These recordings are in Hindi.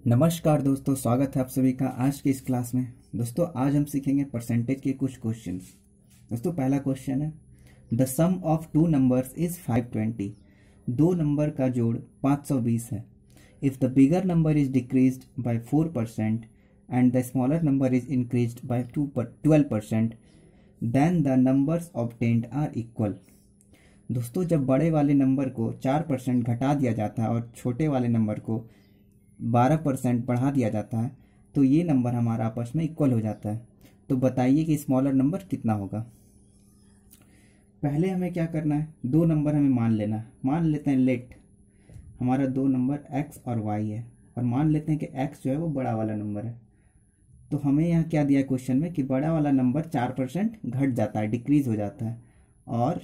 नमस्कार दोस्तों, स्वागत है आप सभी का आज के इस क्लास में। दोस्तों आज हम सीखेंगे परसेंटेज के कुछ क्वेश्चन। दोस्तों पहला क्वेश्चन है, the sum of two numbers is 520। दो नंबर का जोड़ 520 है। If the bigger number is decreased by 4% and the smaller number is increased by 12%, then the numbers obtained are equal. दोस्तों जब बड़े वाले नंबर को 4% घटा दिया जाता है और छोटे वाले नंबर को 12% बढ़ा दिया जाता है तो ये नंबर हमारा आपस में इक्वल हो जाता है। तो बताइए कि स्मॉलर नंबर कितना होगा। पहले हमें क्या करना है, दो नंबर हमें मान लेना है। मान लेते हैं लेट हमारा दो नंबर x और y है, और मान लेते हैं कि x जो है वो बड़ा वाला नंबर है। तो हमें यहाँ क्या दिया है क्वेश्चन में कि बड़ा वाला नंबर 4% घट जाता है, डिक्रीज हो जाता है, और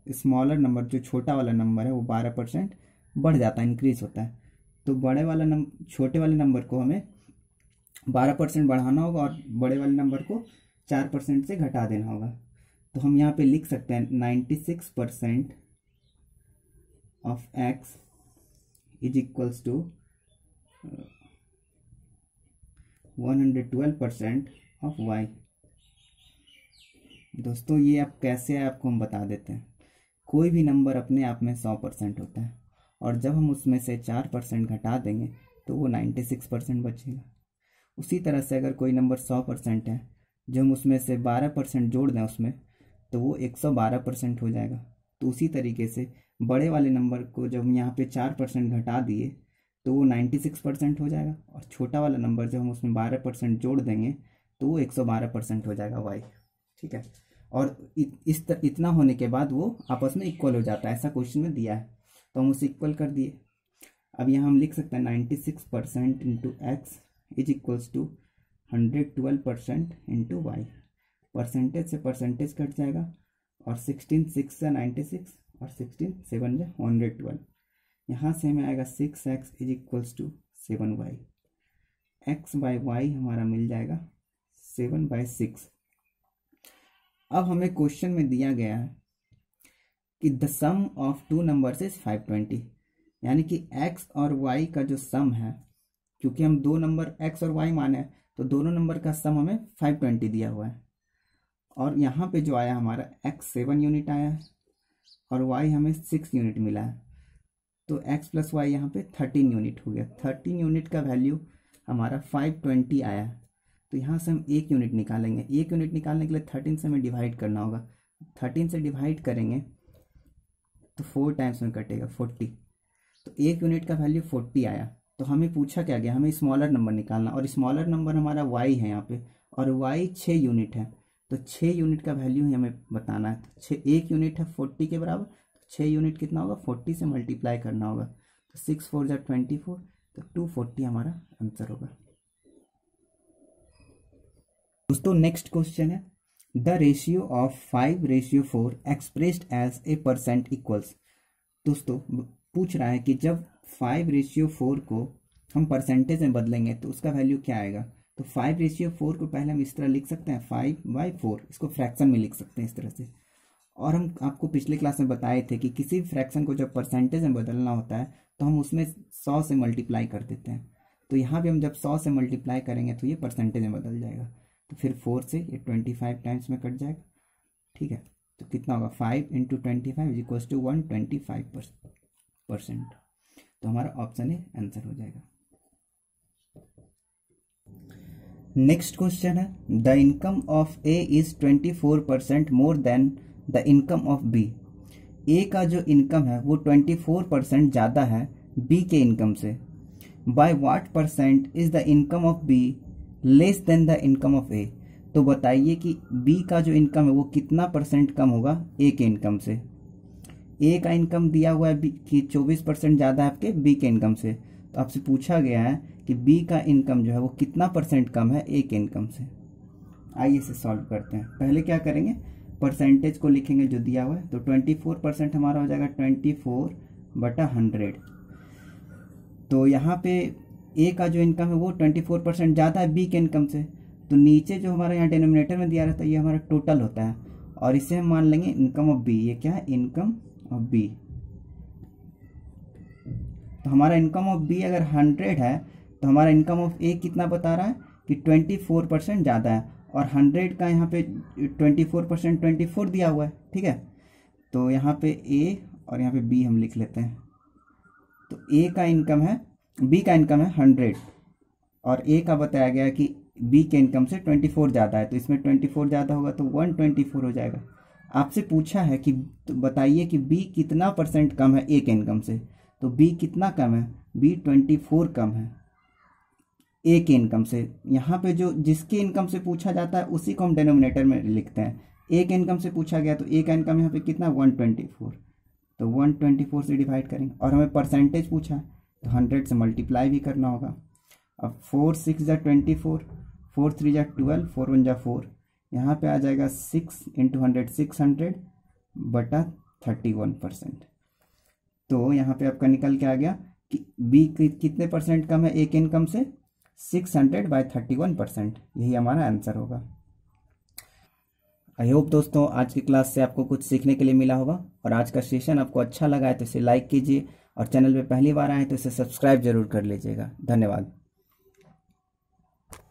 स्मॉलर नंबर जो छोटा वाला नंबर है वो 12% बढ़ जाता है, इंक्रीज होता है। तो बड़े वाला छोटे वाले नंबर को हमें 12% बढ़ाना होगा और बड़े वाले नंबर को 4% से घटा देना होगा। तो हम यहाँ पे लिख सकते हैं 96% of x is equals to 112% of y। दोस्तों ये अब कैसे है आपको हम बता देते हैं। कोई भी नंबर अपने आप में 100% होता है, और जब हम उसमें से 4% घटा देंगे तो वो 96% बचेगा। उसी तरह से अगर कोई नंबर 100% है, जो हम उसमें से 12% जोड़ दें उसमें, तो वो 112% हो जाएगा। तो उसी तरीके से बड़े वाले नंबर को जब हम यहाँ पे 4% घटा दिए तो वो 96% हो जाएगा, और छोटा वाला नंबर जब हम उसमें 12% जोड़ देंगे तो वो 112% हो जाएगा y। ठीक है, और इतना होने के बाद वो आपस में इक्वल हो जाता है, ऐसा क्वेश्चन में दिया है तो हम उसे इक्वल कर दिए। अब यहाँ हम लिख सकते हैं 96% into x is equals to 112% into y. Percentage से परसेंटेज कट जाएगा, और 16 6 से 96 और 16 7 से 112। यहाँ से हमें आएगा 6x is equals to 7y। x by y हमारा मिल जाएगा 7/6। अब हमें क्वेश्चन में दिया गया है कि the sum of two numbers is 520, यानी कि x और y का जो सम है, क्योंकि हम दो नंबर x और y माने तो दोनों नंबर का सम हमें 520 दिया हुआ है। और यहाँ पे जो आया हमारा x 7 यूनिट आया है और y हमें 6 यूनिट मिला है, तो x प्लस वाई यहाँ पे 13 यूनिट हो गया। 13 यूनिट का वैल्यू हमारा 520 आया है। तो यहाँ से हम 1 यूनिट निकालेंगे। 1 यूनिट निकालने के लिए 13 से हमें डिवाइड करना होगा। 13 से डिवाइड करेंगे तो 4 टाइम्स में कटेगा 40। तो 1 यूनिट का वैल्यू 40 आया। तो हमें पूछा क्या गया, हमें स्मॉलर नंबर निकालना, और स्मॉलर नंबर हमारा y है यहाँ पे, और y 6 यूनिट है। तो 6 यूनिट का वैल्यू ही हमें बताना है। तो 1 यूनिट है 40 के बराबर, तो 6 यूनिट कितना होगा, 40 से मल्टीप्लाई करना होगा। तो 6 4 जा 24, तो 240 हमारा आंसर होगा। दोस्तों नेक्स्ट क्वेश्चन है, the ratio of 5:4 expressed as a percent equals. दोस्तों पूछ रहा है कि जब 5:4 को हम परसेंटेज में बदलेंगे तो उसका वैल्यू क्या आएगा। तो 5:4 को पहले हम इस तरह लिख सकते हैं 5/4, इसको फ्रैक्शन में लिख सकते हैं इस तरह से। और हम आपको पिछले क्लास में बताए थे कि किसी फ्रैक्शन को जब परसेंटेज में बदलना होता है तो हम उसमें 100 से मल्टीप्लाई कर देते हैं। तो यहाँ भी हम जब 100 से मल्टीप्लाई करेंगे तो ये परसेंटेज में बदल जाएगा। तो फिर 4 से ये 25 टाइम्स में कट जाएगा। ठीक है, तो कितना होगा, 5 × 25 इज इक्वल्स टू 125%। तो हमारा ऑप्शन ए आंसर हो जाएगा। नेक्स्ट क्वेश्चन है, the income of A is 24% more than the income of B. A का जो इनकम है वो 24% ज़्यादा है बी के इनकम से। By what percent is the income of B less than the income of A. तो बताइए कि बी का जो इनकम है वो कितना परसेंट कम होगा ए के इनकम से। ए का इनकम दिया हुआ है कि 24% ज़्यादा है आपके बी के इनकम से। तो आपसे पूछा गया है कि बी का इनकम जो है वो कितना परसेंट कम है ए के इनकम से। आइए इसे सॉल्व करते हैं। पहले क्या करेंगे, परसेंटेज को लिखेंगे जो दिया हुआ है। तो 24% हमारा हो जाएगा 24/100। तो यहाँ पे ए का जो इनकम है वो 24% ज़्यादा है बी के इनकम से। तो नीचे जो हमारा यहाँ डिनोमिनेटर में दिया रहता है ये हमारा टोटल होता है, और इसे हम मान लेंगे इनकम ऑफ बी। ये क्या है, इनकम ऑफ बी। तो हमारा इनकम ऑफ बी अगर 100 है तो हमारा इनकम ऑफ ए कितना बता रहा है कि 24% ज़्यादा है, और 100 का यहाँ पे 24% 24 दिया हुआ है, ठीक है। तो यहाँ पे ए और यहाँ पे बी हम लिख लेते हैं। तो ए का इनकम है, बी का इनकम है 100 और ए का बताया गया कि बी के इनकम से 24 ज़्यादा है, तो इसमें 24 ज़्यादा होगा तो 124 हो जाएगा। आपसे पूछा है कि तो बताइए कि बी कितना परसेंट कम है ए के इनकम से, तो बी कितना कम है, बी 24 कम है ए के इनकम से। यहाँ पे जो जिसके इनकम से पूछा जाता है उसी को हम डिनोमिनेटर में लिखते हैं। ए के इनकम से पूछा गया तो ए का इनकम यहाँ पे कितना 124, तो 124 से डिवाइड करेंगे, और हमें परसेंटेज पूछा है तो 100 से मल्टीप्लाई भी करना होगा। अब 4 6 जा 24, 4 3 जा 12, 4 1 जा 4, यहाँ पे आ जाएगा 6 इंटू 100 600 बटा 31%। तो यहाँ पे आपका निकल के आ गया कि बी कितने परसेंट कम है ए के इनकम से, 600/31%। यही हमारा आंसर होगा। आई होप दोस्तों आज की क्लास से आपको कुछ सीखने के लिए मिला होगा, और आज का सेशन आपको अच्छा लगा है तो इसे लाइक कीजिए, और चैनल पे पहली बार आए तो इसे सब्सक्राइब जरूर कर लीजिएगा। धन्यवाद।